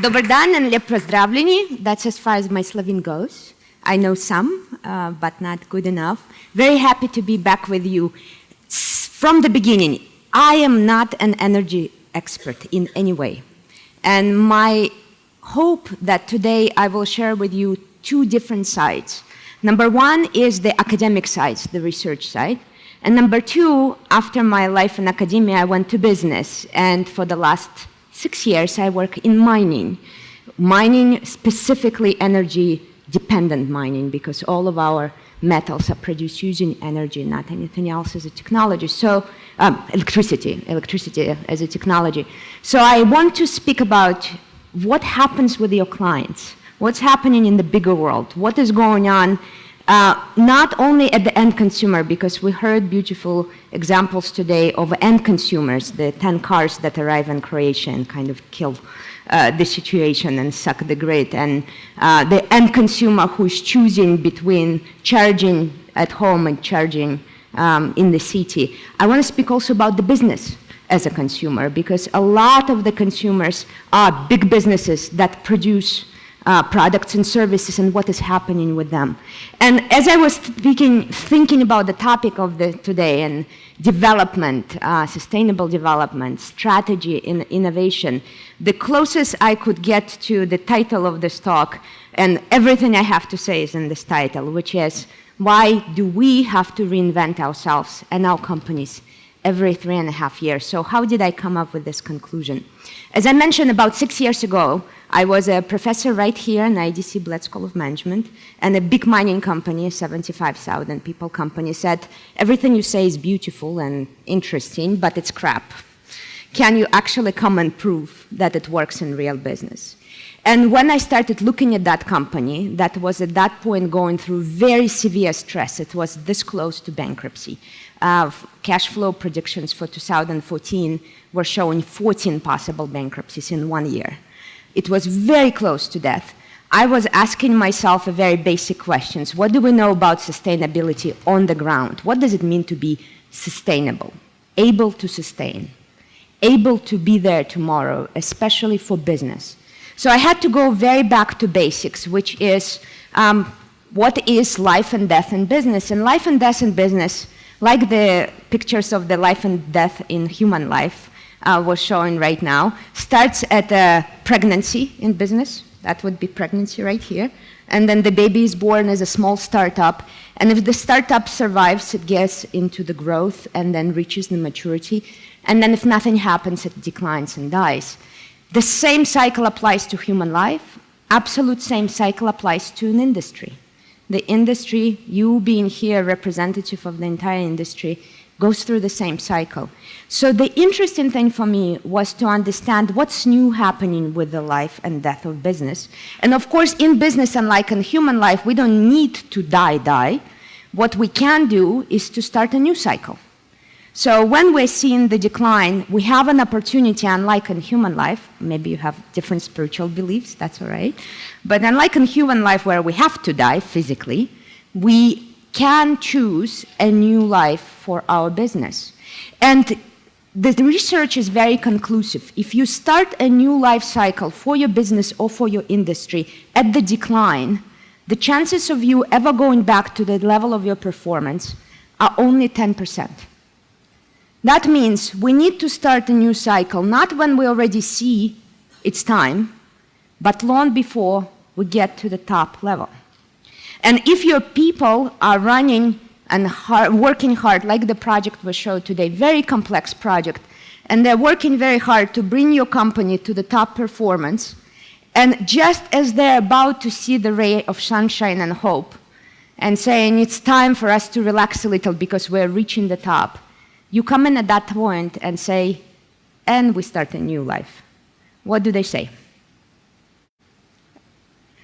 Dobar dan and lep pozdravljeni. That's as far as my Slovene goes. I know some, but not good enough. Very happy to be back with you. From the beginning, I am not an energy expert in any way. And my hope that today I will share with you two different sides. Number one is the academic side, the research side. And number two, after my life in academia, I went to business. And for the last 6 years, I work in mining. Mining, specifically energy-dependent mining, because all of our metals are produced using energy, not anything else as a technology. So, electricity as a technology. So I want to speak about what happens with your clients, what's happening in the bigger world, what is going on, not only at the end consumer, because we heard beautiful examples today of end consumers, the 10 cars that arrive in Croatia and kind of kill the situation and suck the grid, and the end consumer who's choosing between charging at home and charging in the city. I want to speak also about the business as a consumer, because a lot of the consumers are big businesses that produce products and services, and what is happening with them. And as I was thinking about the topic of today, and development, sustainable development, strategy, and innovation, the closest I could get to the title of this talk, and everything I have to say is in this title, which is, why do we have to reinvent ourselves and our companies every 3.5 years? So how did I come up with this conclusion? As I mentioned, about 6 years ago, I was a professor right here in IDC Bled School of Management, and a big mining company, a 75,000 people company, said, everything you say is beautiful and interesting, but it's crap. Can you actually come and prove that it works in real business? And when I started looking at that company, that was at that point going through very severe stress, it was this close to bankruptcy. Cash flow predictions for 2014 were showing 14 possible bankruptcies in 1 year. It was very close to death. I was asking myself a very basic questions. What do we know about sustainability on the ground? What does it mean to be sustainable, able to sustain, able to be there tomorrow, especially for business? So I had to go very back to basics, which is what is life and death in business? And life and death in business, like the pictures of the life and death in human life was showing right now, starts at a pregnancy in business. That would be pregnancy right here. And then the baby is born as a small startup. And if the startup survives, it gets into the growth and then reaches the maturity. And then if nothing happens, it declines and dies. The same cycle applies to human life. Absolute same cycle applies to an industry. The industry, you being here representative of the entire industry, goes through the same cycle. So the interesting thing for me was to understand what's new happening with the life and death of business. And of course, in business, unlike in human life, we don't need to die. What we can do is to start a new cycle. So when we're seeing the decline, we have an opportunity, unlike in human life, maybe you have different spiritual beliefs, that's all right, but unlike in human life where we have to die physically, we can choose a new life for our business. And the research is very conclusive. If you start a new life cycle for your business or for your industry at the decline, the chances of you ever going back to the level of your performance are only 10%. That means we need to start a new cycle, not when we already see it's time, but long before we get to the top level. And if your people are running and working hard, like the project we showed today, very complex project, and they're working very hard to bring your company to the top performance, and just as they're about to see the ray of sunshine and hope, and saying it's time for us to relax a little because we're reaching the top, you come in at that point and say, and we start a new life. What do they say?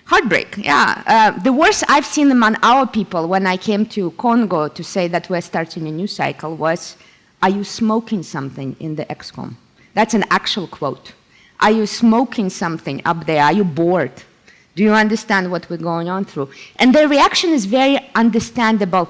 Heartbreak, yeah. The worst I've seen among our people when I came to Congo to say that we're starting a new cycle was, are you smoking something in the XCOM? That's an actual quote. Are you smoking something up there? Are you bored? Do you understand what we're going on through? And the reaction is very understandable.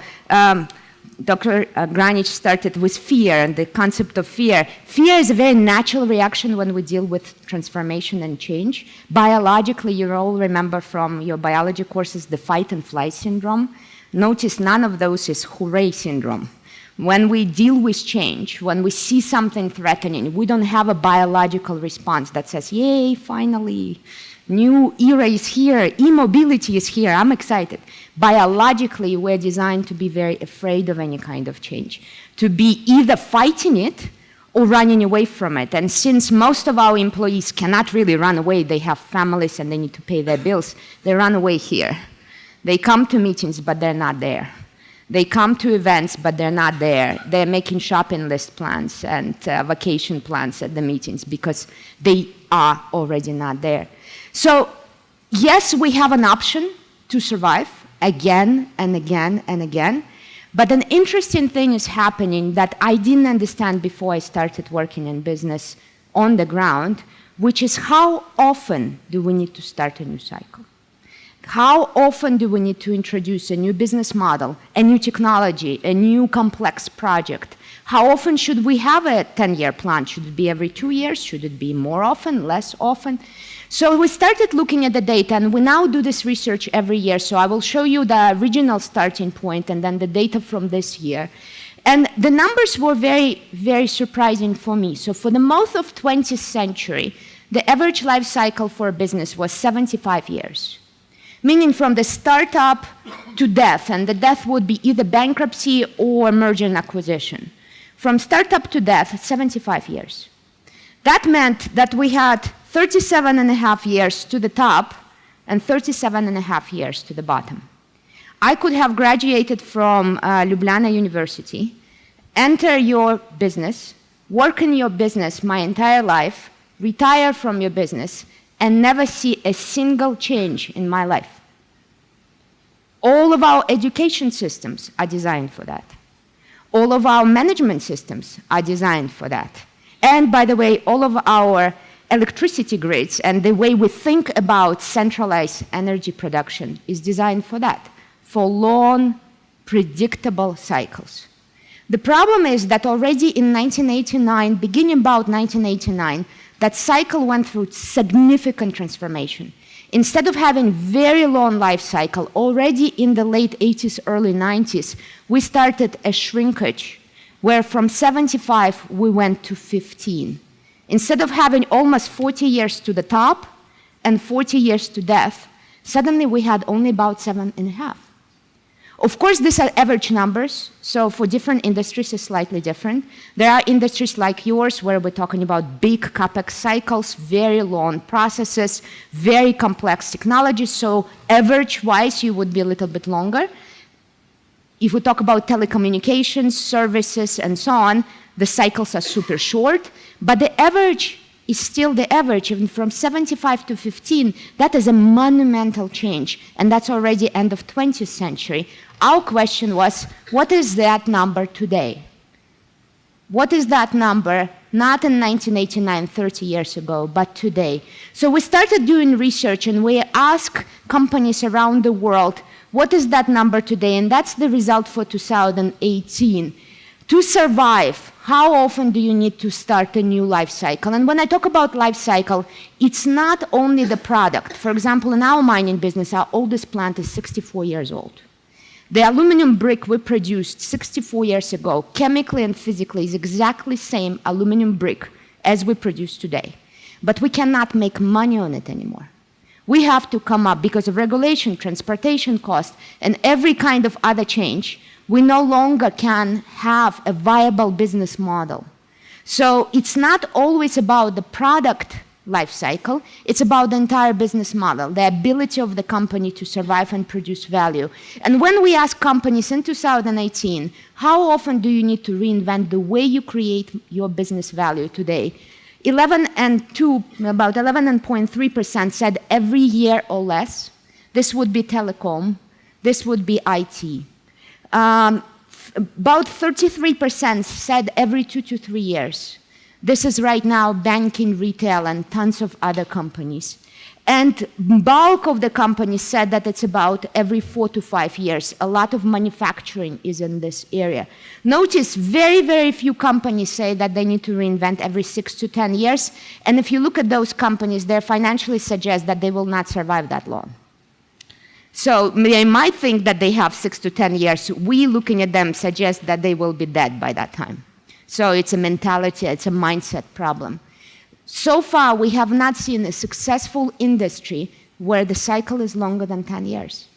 Dr. Granich started with fear and the concept of fear. Fear is a very natural reaction when we deal with transformation and change. Biologically, you all remember from your biology courses the fight and flight syndrome. Notice none of those is hooray syndrome. When we deal with change, when we see something threatening, we don't have a biological response that says, yay, finally, new era is here, e-mobility is here, I'm excited. Biologically, we're designed to be very afraid of any kind of change, to be either fighting it or running away from it. And since most of our employees cannot really run away, they have families and they need to pay their bills, they run away here. They come to meetings, but they're not there. They come to events, but they're not there. They're making shopping list plans and vacation plans at the meetings because they are already not there. So, yes, we have an option to survive again and again and again, but an interesting thing is happening that I didn't understand before I started working in business on the ground, which is how often do we need to start a new cycle? How often do we need to introduce a new business model, a new technology, a new complex project? How often should we have a 10-year plan? Should it be every 2 years? Should it be more often, less often? So we started looking at the data, and we now do this research every year. So I will show you the original starting point and then the data from this year. And the numbers were very, very surprising for me. So for the most of 20th century, the average life cycle for a business was 75 years. Meaning from the startup to death, and the death would be either bankruptcy or merger and acquisition. From startup to death, 75 years. That meant that we had 37 and a half years to the top and 37 and a half years to the bottom. I could have graduated from Ljubljana University, enter your business, work in your business my entire life, retire from your business, and never see a single change in my life. All of our education systems are designed for that. All of our management systems are designed for that. And by the way, all of our electricity grids and the way we think about centralized energy production is designed for that, for long, predictable cycles. The problem is that already in 1989, beginning about 1989, that cycle went through significant transformation. Instead of having very long life cycle, already in the late 80s, early 90s, we started a shrinkage where from 75 we went to 15. Instead of having almost 40 years to the top and 40 years to death, suddenly we had only about 7.5. Of course, these are average numbers, so for different industries it's slightly different. There are industries like yours where we're talking about big CapEx cycles, very long processes, very complex technologies, so average-wise you would be a little bit longer. If we talk about telecommunications, services, and so on, the cycles are super short, but the average is still the average. Even from 75 to 15, that is a monumental change, and that's already end of 20th century. Our question was, what is that number today? What is that number, not in 1989, 30 years ago, but today? So we started doing research, and we asked companies around the world, what is that number today? And that's the result for 2018. To survive, how often do you need to start a new life cycle? And when I talk about life cycle, it's not only the product. For example, in our mining business, our oldest plant is 64 years old. The aluminum brick we produced 64 years ago, chemically and physically, is exactly the same aluminum brick as we produce today. But we cannot make money on it anymore. We have to come up, because of regulation, transportation costs, and every kind of other change, we no longer can have a viable business model. So it's not always about the product life cycle, it's about the entire business model, the ability of the company to survive and produce value. And when we ask companies in 2018, how often do you need to reinvent the way you create your business value today? About 11.3% said every year or less. This would be telecom, this would be IT. About 33% said every 2 to 3 years. This is right now banking, retail, and tons of other companies. And bulk of the companies said that it's about every 4 to 5 years. A lot of manufacturing is in this area. Notice very, very few companies say that they need to reinvent every 6 to 10 years. And if you look at those companies, they financially suggest that they will not survive that long. So they might think that they have 6 to 10 years. We, looking at them, suggest that they will be dead by that time. So it's a mentality, it's a mindset problem. So far, we have not seen a successful industry where the cycle is longer than 10 years.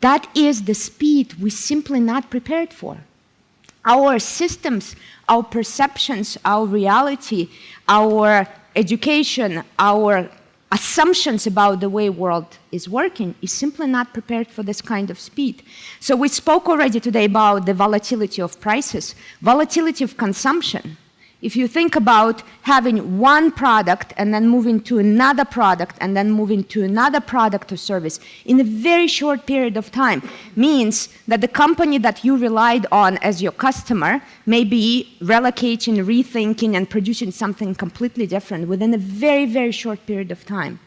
That is the speed we're simply not prepared for. Our systems, our perceptions, our reality, our education, our assumptions about the way the world is working is simply not prepared for this kind of speed. So we spoke already today about the volatility of prices, volatility of consumption. If you think about having one product and then moving to another product and then moving to another product or service in a very short period of time means that the company that you relied on as your customer may be relocating, rethinking, and producing something completely different within a very, very short period of time.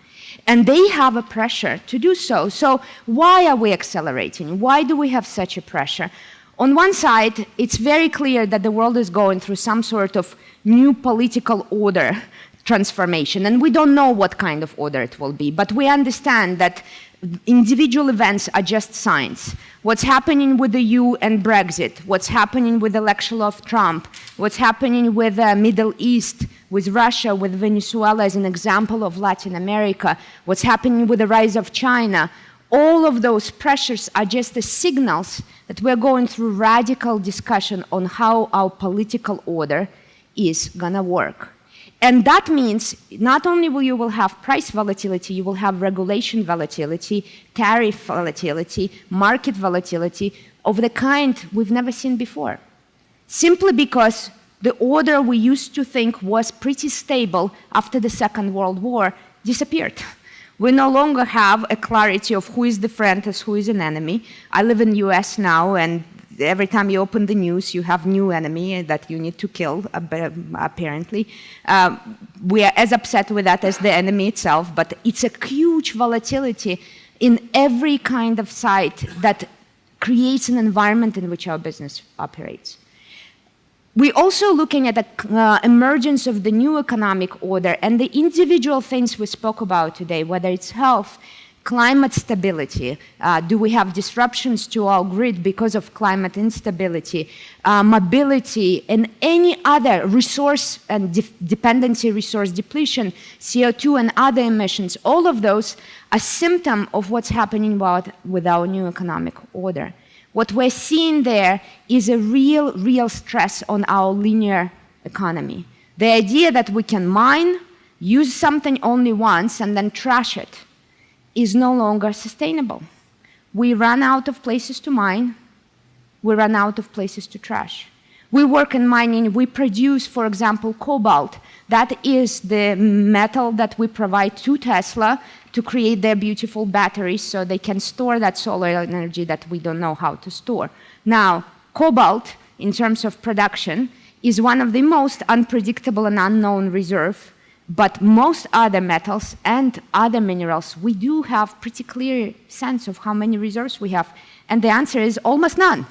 And they have a pressure to do so. So why are we accelerating? Why do we have such a pressure? On one side, it's very clear that the world is going through some sort of new political order transformation, and we don't know what kind of order it will be, but we understand that individual events are just signs. What's happening with the EU and Brexit, what's happening with the election of Trump, what's happening with the Middle East, with Russia, with Venezuela as an example of Latin America, what's happening with the rise of China, all of those pressures are just the signals that we're going through radical discussion on how our political order is gonna work. And that means not only will you have price volatility, you will have regulation volatility, tariff volatility, market volatility of the kind we've never seen before. Simply because the order we used to think was pretty stable after the Second World War disappeared. We no longer have a clarity of who is the friend and who is an enemy. I live in the US now, and every time you open the news, you have new enemy that you need to kill, apparently. We are as upset with that as the enemy itself, but it's a huge volatility in every kind of site that creates an environment in which our business operates. We're also looking at the emergence of the new economic order and the individual things we spoke about today, whether it's health, climate stability, do we have disruptions to our grid because of climate instability, mobility, and any other resource and dependency resource depletion, CO2 and other emissions, all of those are symptom of what's happening with our new economic order. What we're seeing there is a real stress on our linear economy. The idea that we can mine, use something only once, and then trash it is no longer sustainable. We run out of places to mine, we run out of places to trash. We work in mining, we produce, for example, cobalt. That is the metal that we provide to Tesla to create their beautiful batteries so they can store that solar energy that we don't know how to store. Now, cobalt, in terms of production, is one of the most unpredictable and unknown reserve, but most other metals and other minerals, we do have pretty clear sense of how many reserves we have, and the answer is almost none.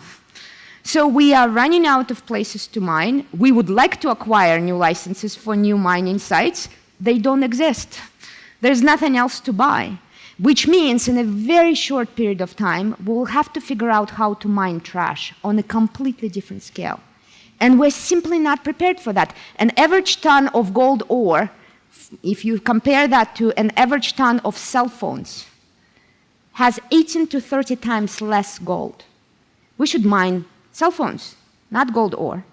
So we are running out of places to mine. We would like to acquire new licenses for new mining sites. They don't exist. There's nothing else to buy, which means in a very short period of time, we'll have to figure out how to mine trash on a completely different scale. And we're simply not prepared for that. An average ton of gold ore, if you compare that to an average ton of cell phones, has 18 to 30 times less gold. We should mine cell phones, not gold ore.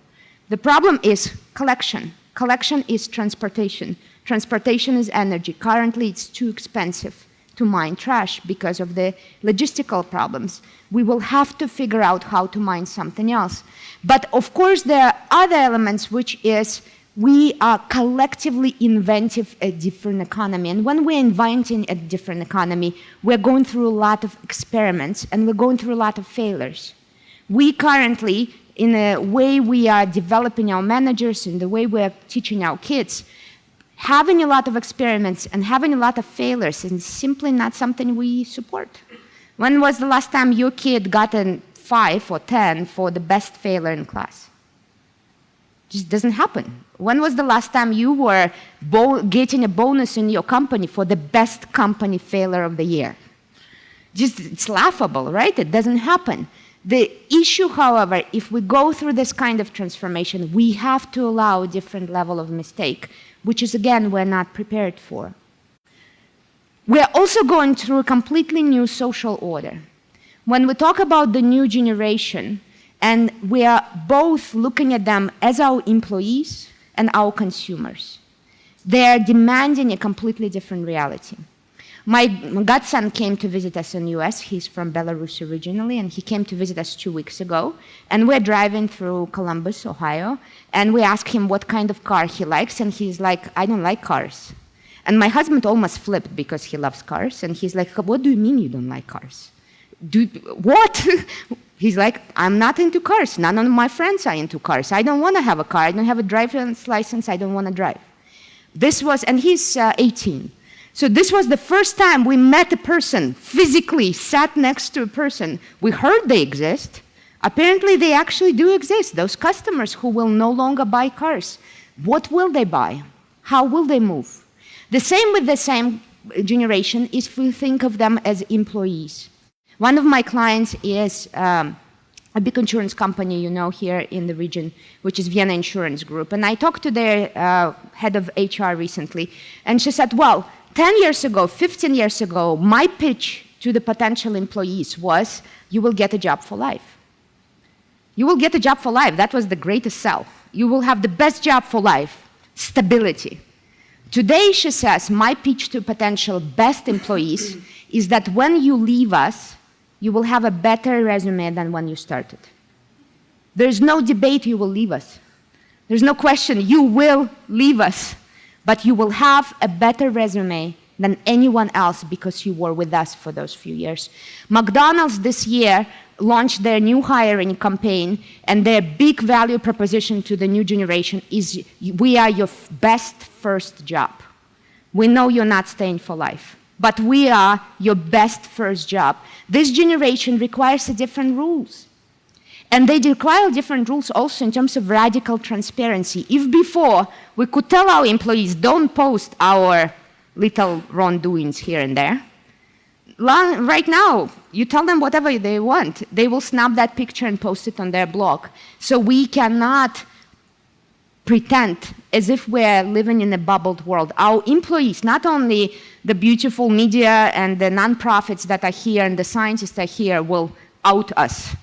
The problem is collection. Collection is transportation. Transportation is energy. Currently, it's too expensive to mine trash because of the logistical problems. We will have to figure out how to mine something else. But of course, there are other elements, which is we are collectively inventive a different economy. And when we're inventing a different economy, we're going through a lot of experiments and we're going through a lot of failures. We currently, in the way we are developing our managers, in the way we are teaching our kids, having a lot of experiments and having a lot of failures is simply not something we support. When was the last time your kid got a 5 or 10 for the best failure in class? Just doesn't happen. When was the last time you were getting a bonus in your company for the best company failure of the year? Just, it's laughable, right? It doesn't happen. The issue, however, if we go through this kind of transformation, we have to allow a different level of mistake, which is, again, we're not prepared for. We're also going through a completely new social order. When we talk about the new generation, and we are both looking at them as our employees and our consumers, they are demanding a completely different reality. My godson came to visit us in the US. He's from Belarus originally, and he came to visit us 2 weeks ago. And we're driving through Columbus, Ohio, and we asked him what kind of car he likes, and he's like, I don't like cars. And my husband almost flipped because he loves cars, and he's like, what do you mean you don't like cars? What? He's like, I'm not into cars. None of my friends are into cars. I don't want to have a car. I don't have a driver's license. I don't want to drive. This was, and he's 18. So this was the first time we met a person, physically sat next to a person. We heard they exist. Apparently they actually do exist, those customers who will no longer buy cars. What will they buy? How will they move? The same with the same generation is if we think of them as employees. One of my clients is a big insurance company, you know, here in the region, which is Vienna Insurance Group. And I talked to their head of HR recently, and she said, well, 10 years ago, 15 years ago, my pitch to the potential employees was, you will get a job for life. You will get a job for life. That was the greatest sell. You will have the best job for life, stability. Today, she says, my pitch to potential best employees is that when you leave us, you will have a better resume than when you started. There's no debate you will leave us. There's no question you will leave us. But you will have a better resume than anyone else because you were with us for those few years. McDonald's this year launched their new hiring campaign, and their big value proposition to the new generation is, we are your best first job. We know you're not staying for life, but we are your best first job. This generation requires different rules. And they require different rules also in terms of radical transparency. If before we could tell our employees, don't post our little wrongdoings here and there, right now, you tell them whatever they want. They will snap that picture and post it on their blog. So we cannot pretend as if we're living in a bubbled world. Our employees, not only the beautiful media and the nonprofits that are here and the scientists are here, will out us.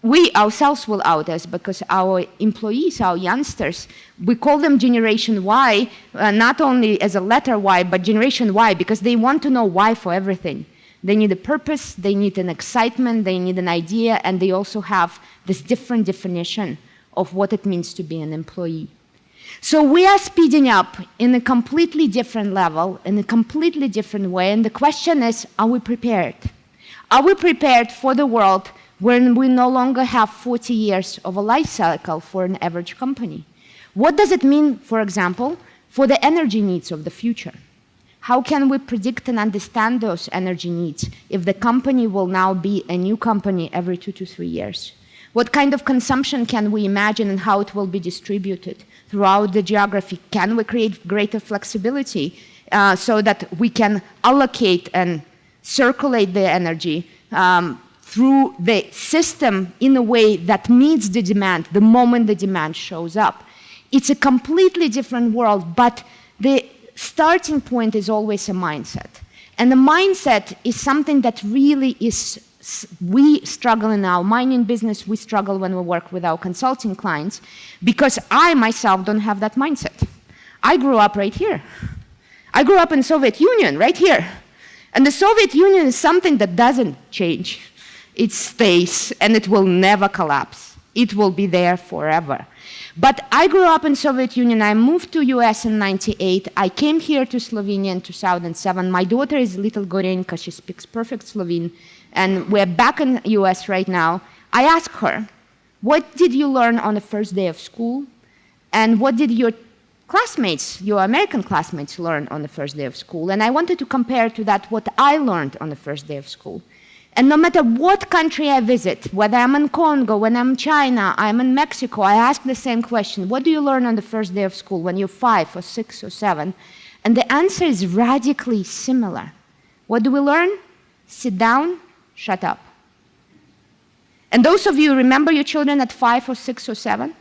We ourselves will out us because our employees, our youngsters, we call them Generation Y, not only as a letter Y, but Generation Y, because they want to know why for everything. They need a purpose, they need an excitement, they need an idea, and they also have this different definition of what it means to be an employee. So we are speeding up in a completely different level, in a completely different way, and the question is, are we prepared? Are we prepared for the world when we no longer have 40 years of a life cycle for an average company? What does it mean, for example, for the energy needs of the future? How can we predict and understand those energy needs if the company will now be a new company every 2 to 3 years? What kind of consumption can we imagine and how it will be distributed throughout the geography? Can we create greater flexibility so that we can allocate and circulate the energy through the system in a way that meets the demand the moment the demand shows up? It's a completely different world, but the starting point is always a mindset. And the mindset is something that really is, we struggle in our mining business, we struggle when we work with our consulting clients, because I myself don't have that mindset. I grew up right here. I grew up in the Soviet Union, right here. And the Soviet Union is something that doesn't change. It stays, and it will never collapse. It will be there forever. But I grew up in Soviet Union. I moved to US in '98. I came here to Slovenia in 2007. My daughter is little Gorenka. She speaks perfect Slovene. And we're back in the US right now. I asked her, what did you learn on the first day of school? And what did your classmates, your American classmates learn on the first day of school. And I wanted to compare to that what I learned on the first day of school. And no matter what country I visit, whether I'm in Congo, when I'm in China, I'm in Mexico, I ask the same question. What do you learn on the first day of school when you're 5 or 6 or 7? And the answer is radically similar. What do we learn? Sit down, shut up. And those of you remember your children at 5 or 6 or 7?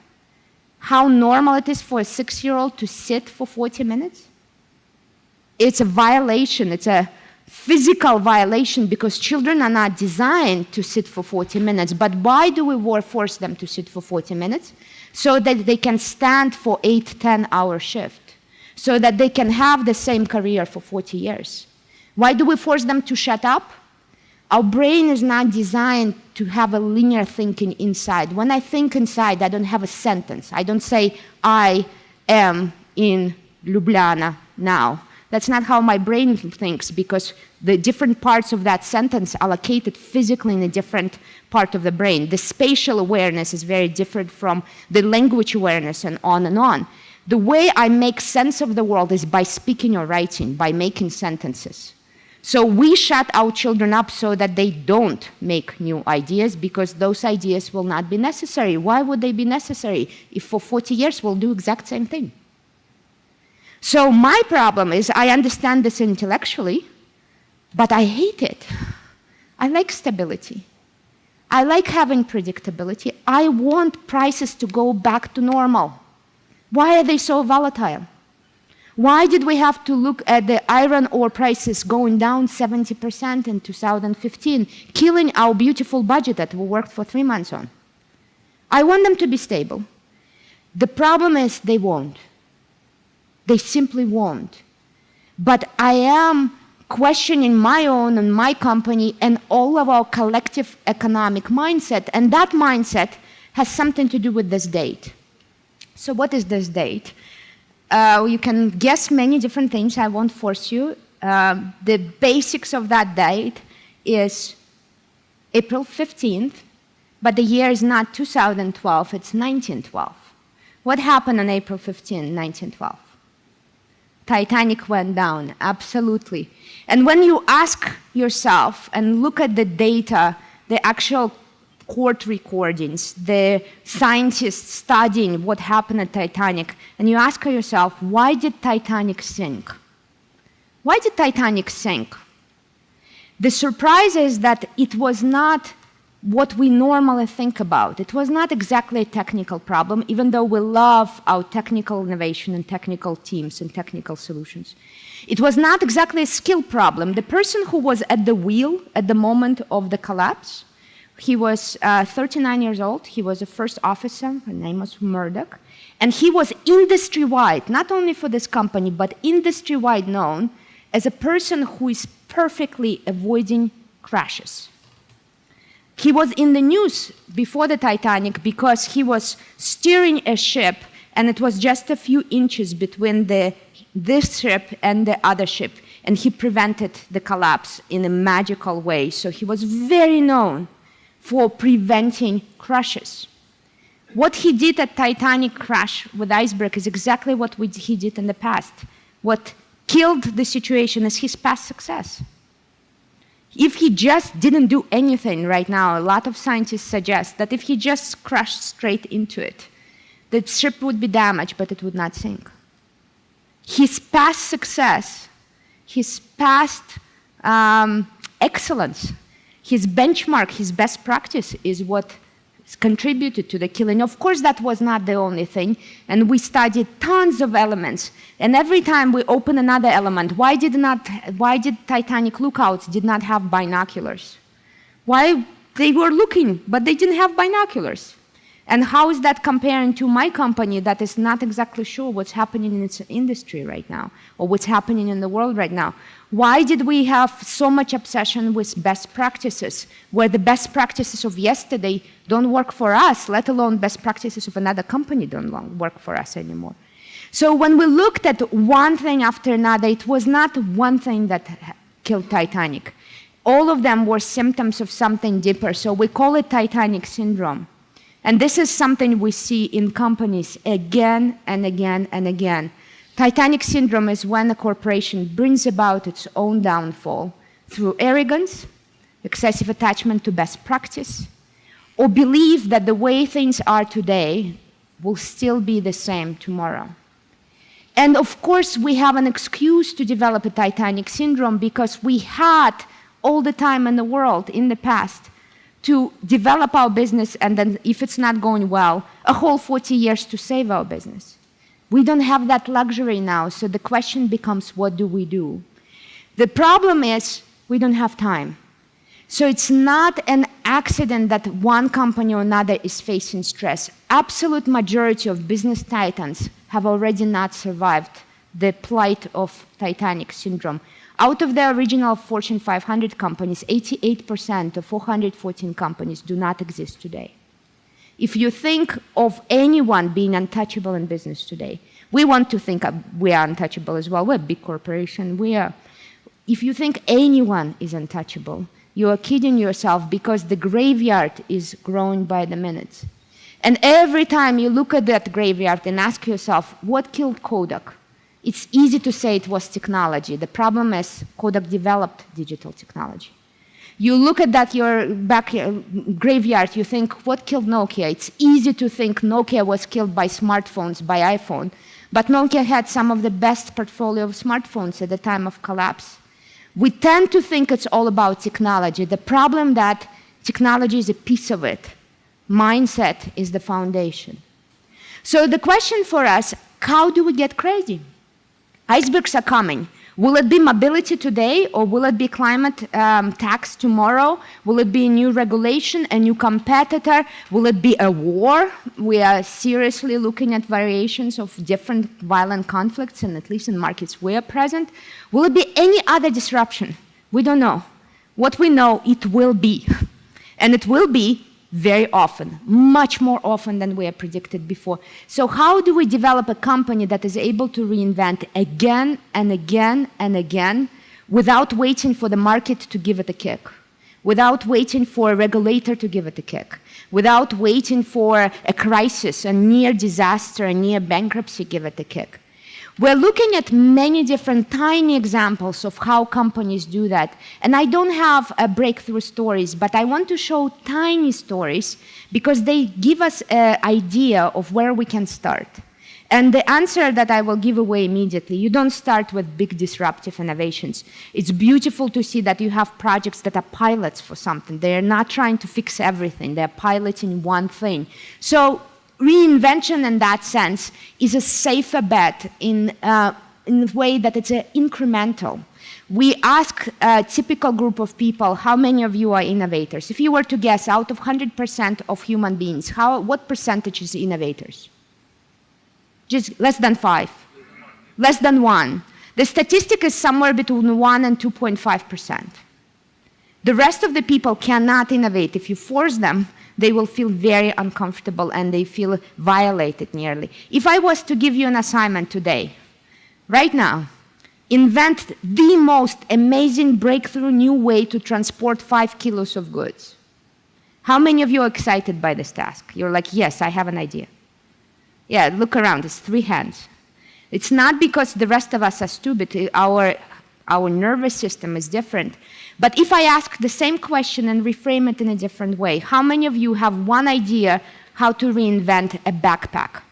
How normal it is for a 6-year-old to sit for 40 minutes? It's a violation. It's a physical violation because children are not designed to sit for 40 minutes. But why do we force them to sit for 40 minutes? So that they can stand for 8, 10-hour shift. So that they can have the same career for 40 years. Why do we force them to shut up? Our brain is not designed to have a linear thinking inside. When I think inside, I don't have a sentence. I don't say, I am in Ljubljana now. That's not how my brain thinks because the different parts of that sentence are located physically in a different part of the brain. The spatial awareness is very different from the language awareness and on and on. The way I make sense of the world is by speaking or writing, by making sentences. So we shut our children up so that they don't make new ideas because those ideas will not be necessary. Why would they be necessary if for 40 years we'll do exact same thing? So my problem is I understand this intellectually, but I hate it. I like stability. I like having predictability. I want prices to go back to normal. Why are they so volatile? Why did we have to look at the iron ore prices going down 70% in 2015, killing our beautiful budget that we worked for 3 months on? I want them to be stable. The problem is they won't. They simply won't. But I am questioning my own and my company and all of our collective economic mindset, and that mindset has something to do with this date. So what is this date? You can guess many different things. I won't force you. The basics of that date is April 15th, but the year is not 2012, it's 1912. What happened on April 15, 1912? Titanic went down, absolutely. And when you ask yourself and look at the data, the actual court recordings, the scientists studying what happened at Titanic, and you ask yourself, why did Titanic sink? Why did Titanic sink? The surprise is that it was not what we normally think about. It was not exactly a technical problem, even though we love our technical innovation and technical teams and technical solutions. It was not exactly a skill problem. The person who was at the wheel at the moment of the collapse, he was 39 years old. He was a first officer. His name was Murdoch. And he was industry-wide, not only for this company, but industry-wide known as a person who is perfectly avoiding crashes. He was in the news before the Titanic because he was steering a ship, and it was just a few inches between this ship and the other ship, and he prevented the collapse in a magical way. So he was very known for preventing crashes. What he did at Titanic crash with iceberg is exactly what he did in the past. What killed the situation is his past success. If he just didn't do anything right now, a lot of scientists suggest that if he just crashed straight into it, the ship would be damaged, but it would not sink. His past success, his past excellence, his benchmark, his best practice is what contributed to the killing. Of course, that was not the only thing, and we studied tons of elements. And every time we open another element, why did Titanic lookouts did not have binoculars? Why they were looking, but they didn't have binoculars? And how is that comparing to my company that is not exactly sure what's happening in its industry right now, or what's happening in the world right now? Why did we have so much obsession with best practices, where the best practices of yesterday don't work for us, let alone best practices of another company don't work for us anymore? So when we looked at one thing after another, it was not one thing that killed Titanic. All of them were symptoms of something deeper, so we call it Titanic syndrome. And this is something we see in companies again and again and again. Titanic syndrome is when a corporation brings about its own downfall through arrogance, excessive attachment to best practice, or belief that the way things are today will still be the same tomorrow. And of course, we have an excuse to develop a Titanic syndrome because we had all the time in the world in the past to develop our business, and then if it's not going well, a whole 40 years to save our business. We don't have that luxury now, so the question becomes, what do we do? The problem is we don't have time. So it's not an accident that one company or another is facing stress. Absolute majority of business titans have already not survived the plight of Titanic syndrome. Out of the original Fortune 500 companies, 88% of 414 companies do not exist today. If you think of anyone being untouchable in business today, we want to think we are untouchable as well. We're a big corporation. If you think anyone is untouchable, you are kidding yourself because the graveyard is growing by the minute. And every time you look at that graveyard and ask yourself, what killed Kodak? It's easy to say it was technology. The problem is Kodak developed digital technology. You look at that your back graveyard, you think, what killed Nokia? It's easy to think Nokia was killed by smartphones, by iPhone. But Nokia had some of the best portfolio of smartphones at the time of collapse. We tend to think it's all about technology. The problem that technology is a piece of it. Mindset is the foundation. So the question for us, how do we get crazy? Icebergs are coming. Will it be mobility today, or will it be climate tax tomorrow? Will it be a new regulation, a new competitor? Will it be a war? We are seriously looking at variations of different violent conflicts, and at least in markets we are present. Will it be any other disruption? We don't know. What we know, it will be. And it will be very often, much more often than we had predicted before. So how do we develop a company that is able to reinvent again and again and again without waiting for the market to give it a kick, without waiting for a regulator to give it a kick, without waiting for a crisis, a near disaster, a near bankruptcy give it a kick? We're looking at many different tiny examples of how companies do that. And I don't have breakthrough stories, but I want to show tiny stories because they give us an idea of where we can start. And the answer that I will give away immediately, you don't start with big disruptive innovations. It's beautiful to see that you have projects that are pilots for something. They're not trying to fix everything. They're piloting one thing. So reinvention in that sense is a safer bet in a way that it's incremental. We ask a typical group of people, how many of you are innovators? If you were to guess, out of 100% of human beings, what percentage is innovators? Just less than 5. Less than 1. The statistic is somewhere between 1 and 2.5%. The rest of the people cannot innovate. If you force them, they will feel very uncomfortable and they feel violated nearly. If I was to give you an assignment today, right now, invent the most amazing breakthrough new way to transport 5 kilos of goods. How many of you are excited by this task? You're like, yes, I have an idea. Yeah, look around, it's 3 hands. It's not because the rest of us are stupid, our nervous system is different. But if I ask the same question and reframe it in a different way, how many of you have one idea how to reinvent a backpack?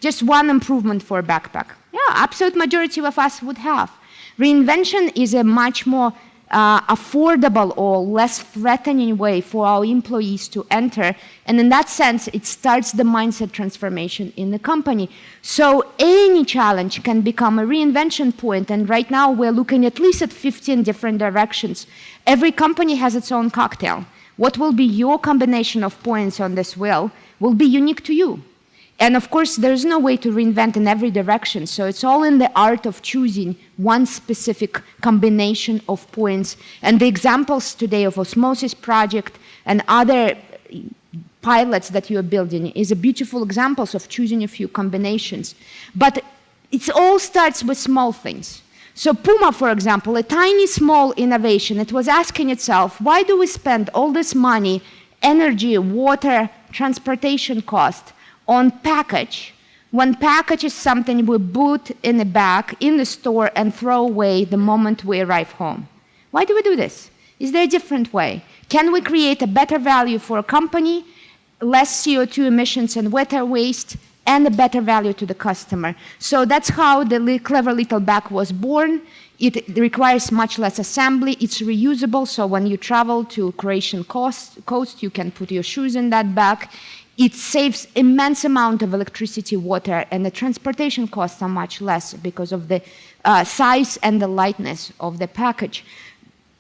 Just one improvement for a backpack. Yeah, absolute majority of us would have. Reinvention is a much more affordable or less threatening way for our employees to enter. And in that sense, it starts the mindset transformation in the company. So any challenge can become a reinvention point. And right now, we're looking at least at 15 different directions. Every company has its own cocktail. What will be your combination of points on this wheel will be unique to you. And of course, there's no way to reinvent in every direction. So it's all in the art of choosing one specific combination of points. And the examples today of Osmosis Project and other pilots that you are building is a beautiful examples of choosing a few combinations. But it all starts with small things. So Puma, for example, a tiny small innovation, it was asking itself, why do we spend all this money, energy, water, transportation cost on package One package is something we put in a bag in the store and throw away the moment we arrive home. Why do we do this? Is there a different way? Can we create a better value for a company, less CO2 emissions and water waste, and a better value to the customer? So that's how the clever little bag was born. It requires much less assembly. It's reusable, so when you travel to Croatian coast, you can put your shoes in that bag. It saves immense amount of electricity, water, and the transportation costs are much less because of the size and the lightness of the package.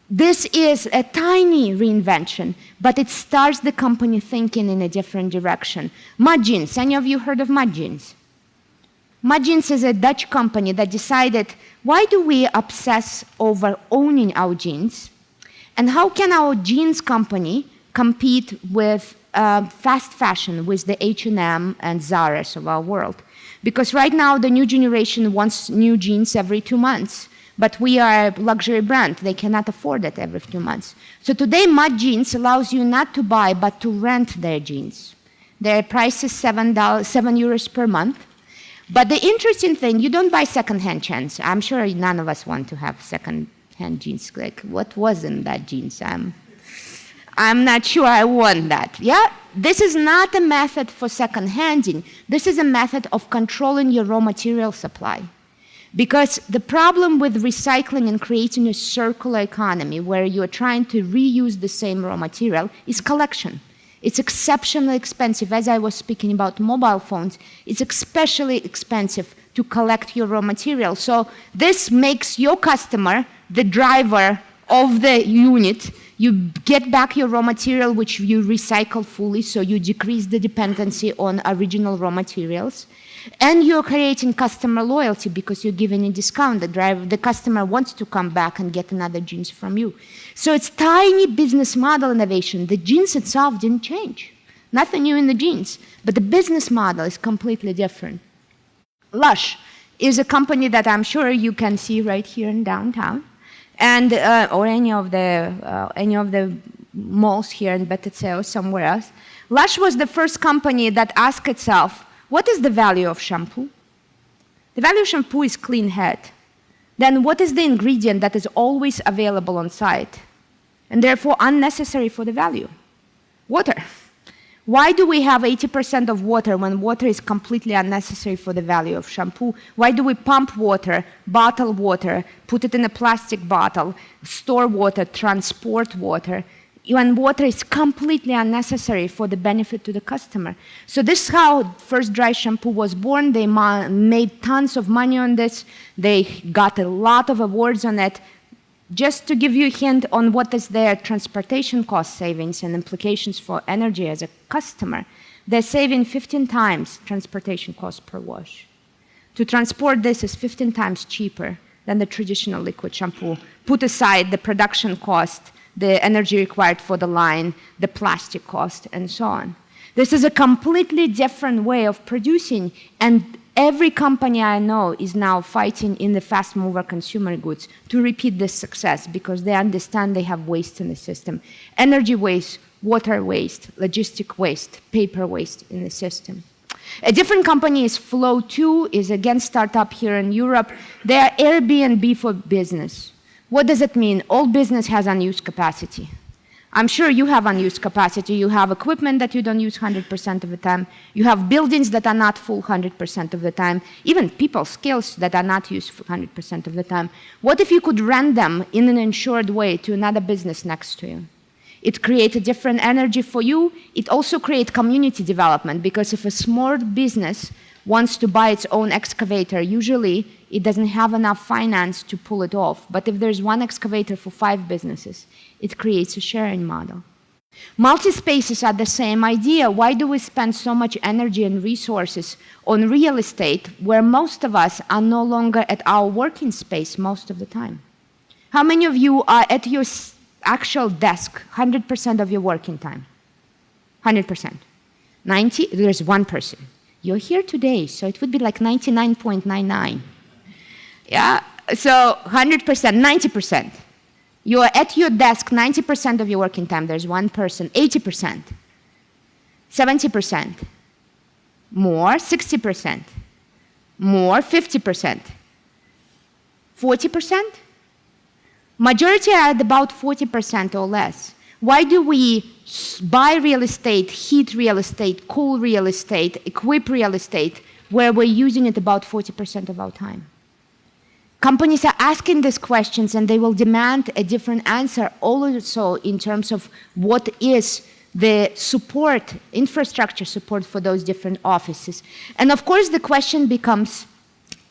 This is a tiny reinvention, but it starts the company thinking in a different direction. Mud Jeans, any of you heard of Mud Jeans? Mud Jeans is a Dutch company that decided, why do we obsess over owning our jeans? And how can our jeans company compete with fast fashion, with the H&M and Zara's of our world? Because right now the new generation wants new jeans every 2 months. But we are a luxury brand. They cannot afford it every 2 months. So today, Mud Jeans allows you not to buy, but to rent their jeans. Their price is €7 per month. But the interesting thing, you don't buy second-hand jeans. I'm sure none of us want to have second-hand jeans. Like, what was in that jeans? I'm not sure I want that. Yeah? This is not a method for second-handing. This is a method of controlling your raw material supply. Because the problem with recycling and creating a circular economy where you are trying to reuse the same raw material is collection. It's exceptionally expensive. As I was speaking about mobile phones, it's especially expensive to collect your raw material. So this makes your customer the driver of the unit. You get back your raw material, which you recycle fully, so you decrease the dependency on original raw materials. And you're creating customer loyalty because you're giving a discount. The customer wants to come back and get another jeans from you. So it's tiny business model innovation. The jeans itself didn't change. Nothing new in the jeans. But the business model is completely different. Lush is a company that I'm sure you can see right here in downtown, and or any of the malls here in Beteceo or somewhere else. Lush was the first company that asked itself, what is the value of shampoo? The value of shampoo is clean head. Then what is the ingredient that is always available on site and therefore unnecessary for the value? Water. Why do we have 80% of water when water is completely unnecessary for the value of shampoo? Why do we pump water, bottle water, put it in a plastic bottle, store water, transport water, when water is completely unnecessary for the benefit to the customer? So this is how first dry shampoo was born. They made tons of money on this. They got a lot of awards on it. Just to give you a hint on what is their transportation cost savings and implications for energy as a customer, they're saving 15 times transportation cost per wash. To transport this is 15 times cheaper than the traditional liquid shampoo. Put aside the production cost, the energy required for the line, the plastic cost, and so on. This is a completely different way of producing, and every company I know is now fighting in the fast-mover consumer goods to repeat this success because they understand they have waste in the system. Energy waste, water waste, logistic waste, paper waste in the system. A different company is Flow2, is again startup here in Europe. They are Airbnb for business. What does it mean? All business has unused capacity. I'm sure you have unused capacity. You have equipment that you don't use 100% of the time. You have buildings that are not full 100% of the time. Even people skills that are not used 100% of the time. What if you could rent them in an insured way to another business next to you? It creates a different energy for you. It also creates community development, because if a small business wants to buy its own excavator, usually it doesn't have enough finance to pull it off. But if there's one excavator for 5 businesses, it creates a sharing model. Multi-spaces are the same idea. Why do we spend so much energy and resources on real estate where most of us are no longer at our working space most of the time? How many of you are at your actual desk 100% of your working time? 100%. 90? There's one person. You're here today, so it would be like 99.99. Yeah, so 100%, 90%. You're at your desk 90% of your working time. There's one person, 80%, 70%, more, 60%. More, 50%. 40%? Majority are at about 40% or less. Why do we buy real estate, heat real estate, cool real estate, equip real estate, where we're using it about 40% of our time? Companies are asking these questions and they will demand a different answer also in terms of what is the support, infrastructure support for those different offices. And of course the question becomes,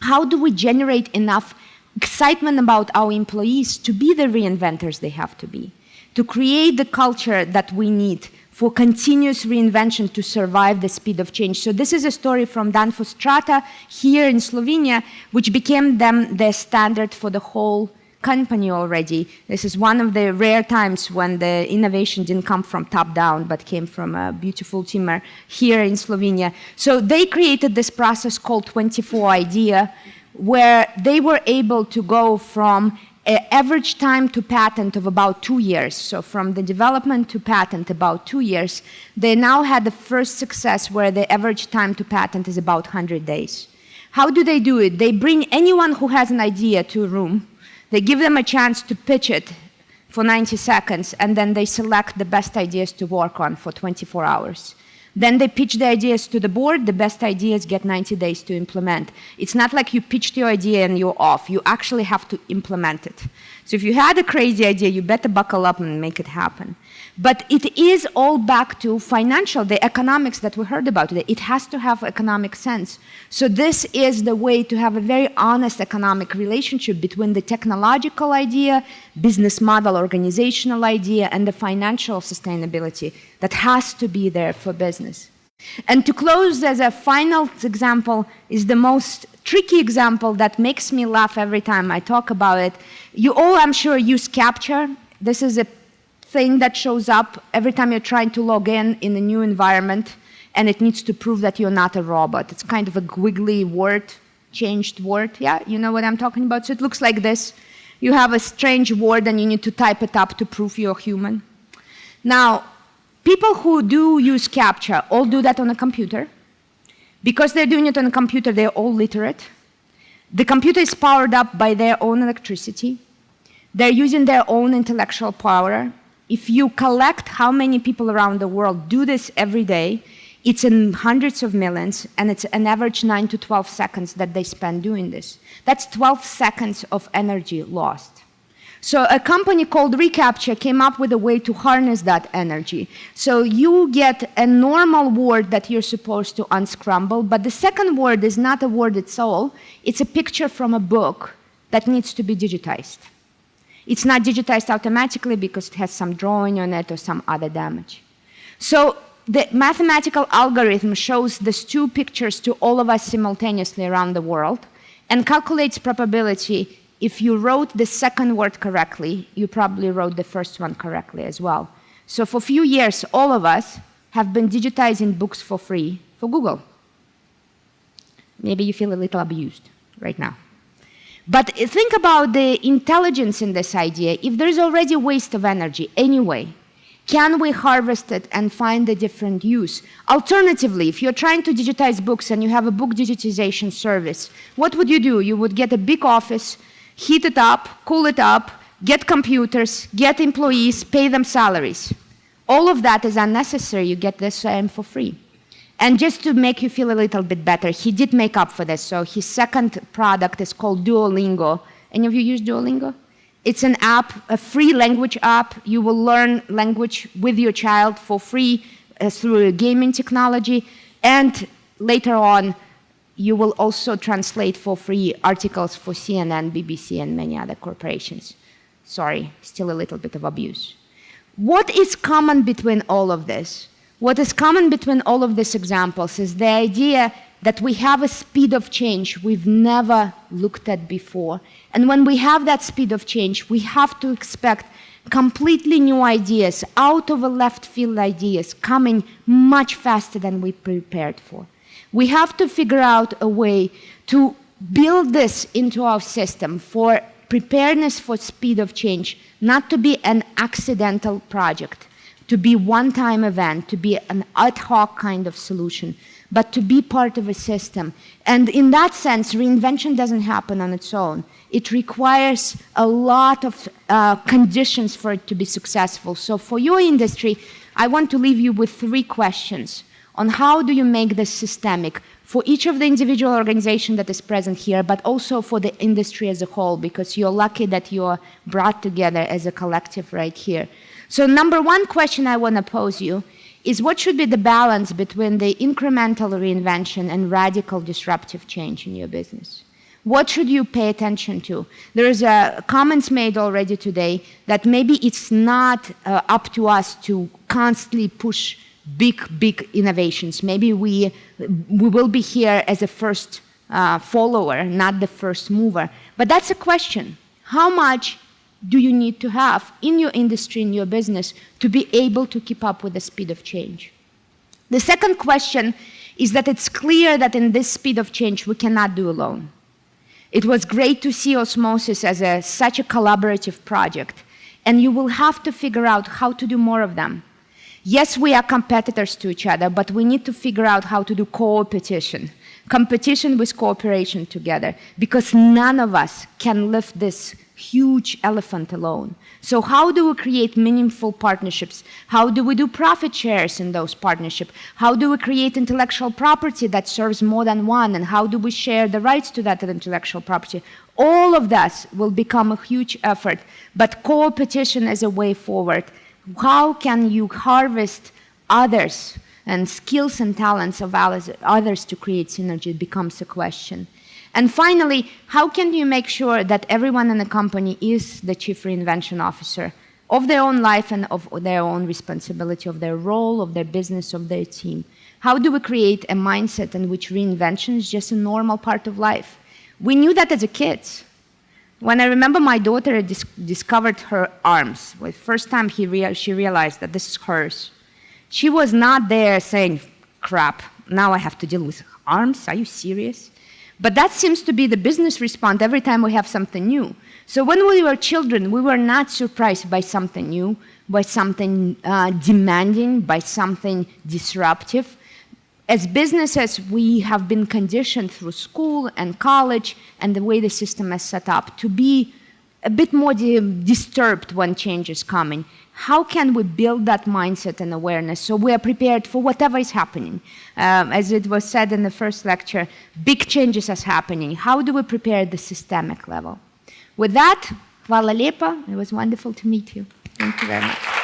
how do we generate enough excitement about our employees to be the reinventors they have to be, to create the culture that we need for continuous reinvention to survive the speed of change. So this is a story from Danfoss Strata here in Slovenia, which became the standard for the whole company already. This is one of the rare times when the innovation didn't come from top down, but came from a beautiful team here in Slovenia. So they created this process called 24 IDEA, where they were able to go from an average time to patent of about 2 years. So from the development to patent, about 2 years. They now had the first success where the average time to patent is about 100 days. How do they do it? They bring anyone who has an idea to a room. They give them a chance to pitch it for 90 seconds, and then they select the best ideas to work on for 24 hours. Then they pitch the ideas to the board. The best ideas get 90 days to implement. It's not like you pitched your idea and you're off. You actually have to implement it. So if you had a crazy idea, you better buckle up and make it happen. But it is all back to financial, the economics that we heard about today. It has to have economic sense. So this is the way to have a very honest economic relationship between the technological idea, business model, organizational idea, and the financial sustainability that has to be there for business. And to close, as a final example, is the most tricky example that makes me laugh every time I talk about it. You all, I'm sure, use CAPTCHA. This is a thing that shows up every time you're trying to log in a new environment, and it needs to prove that you're not a robot. It's kind of a wiggly word, changed word. Yeah, you know what I'm talking about? So it looks like this. You have a strange word, and you need to type it up to prove you're human. Now, people who do use CAPTCHA all do that on a computer. Because they're doing it on a computer, they're all literate. The computer is powered up by their own electricity. They're using their own intellectual power. If you collect how many people around the world do this every day, it's in hundreds of millions, and it's an average 9 to 12 seconds that they spend doing this. That's 12 seconds of energy lost. So a company called reCAPTCHA came up with a way to harness that energy. So you get a normal word that you're supposed to unscramble, but the second word is not a word at all. It's a picture from a book that needs to be digitized. It's not digitized automatically because it has some drawing on it or some other damage. So the mathematical algorithm shows these two pictures to all of us simultaneously around the world and calculates probability. If you wrote the second word correctly, you probably wrote the first one correctly as well. So for a few years, all of us have been digitizing books for free for Google. Maybe you feel a little abused right now. But think about the intelligence in this idea. If there's already waste of energy anyway, can we harvest it and find a different use? Alternatively, if you're trying to digitize books and you have a book digitization service, what would you do? You would get a big office, heat it up, cool it up, get computers, get employees, pay them salaries. All of that is unnecessary. You get this for free. And just to make you feel a little bit better, he did make up for this. So his second product is called Duolingo. Any of you use Duolingo? It's an app, a free language app. You will learn language with your child for free through gaming technology. And later on, you will also translate for free articles for CNN, BBC, and many other corporations. Sorry, still a little bit of abuse. What is common between all of this? What is common between all of these examples is the idea that we have a speed of change we've never looked at before. And when we have that speed of change, we have to expect completely new ideas, out of a left field ideas, coming much faster than we prepared for. We have to figure out a way to build this into our system for preparedness for speed of change, not to be an accidental project, to be one-time event, to be an ad hoc kind of solution, but to be part of a system. And in that sense, reinvention doesn't happen on its own. It requires a lot of conditions for it to be successful. So for your industry, I want to leave you with 3 questions on how do you make this systemic for each of the individual organizations that is present here, but also for the industry as a whole, because you're lucky that you're brought together as a collective right here. So number 1 question I want to pose you is what should be the balance between the incremental reinvention and radical disruptive change in your business? What should you pay attention to? There is comments made already today that maybe it's not up to us to constantly push big innovations. Maybe we will be here as a first follower, not the first mover. But that's a question. How much do you need to have in your industry, in your business, to be able to keep up with the speed of change? The second question is that it's clear that in this speed of change, we cannot do alone. It was great to see Osmosis as such a collaborative project, and you will have to figure out how to do more of them. Yes, we are competitors to each other, but we need to figure out how to do co-opetition. Competition with cooperation together, because none of us can lift this huge elephant alone. So how do we create meaningful partnerships? How do we do profit shares in those partnerships? How do we create intellectual property that serves more than one? And how do we share the rights to that intellectual property? All of this will become a huge effort, but co-opetition is a way forward. How can you harvest others and skills and talents of others to create synergy becomes a question. And finally, how can you make sure that everyone in the company is the Chief Reinvention Officer of their own life and of their own responsibility, of their role, of their business, of their team? How do we create a mindset in which reinvention is just a normal part of life? We knew that as a kid. When I remember my daughter discovered her arms, the first time she realized that this is hers, she was not there saying, crap, now I have to deal with arms, are you serious? But that seems to be the business response every time we have something new. So when we were children, we were not surprised by something new, by something demanding, by something disruptive. As businesses, we have been conditioned through school and college and the way the system is set up to be a bit more disturbed when change is coming. How can we build that mindset and awareness so we are prepared for whatever is happening? As it was said in the first lecture, big changes are happening. How do we prepare at the systemic level? With that, hvala lijepa. It was wonderful to meet you. Thank you very much.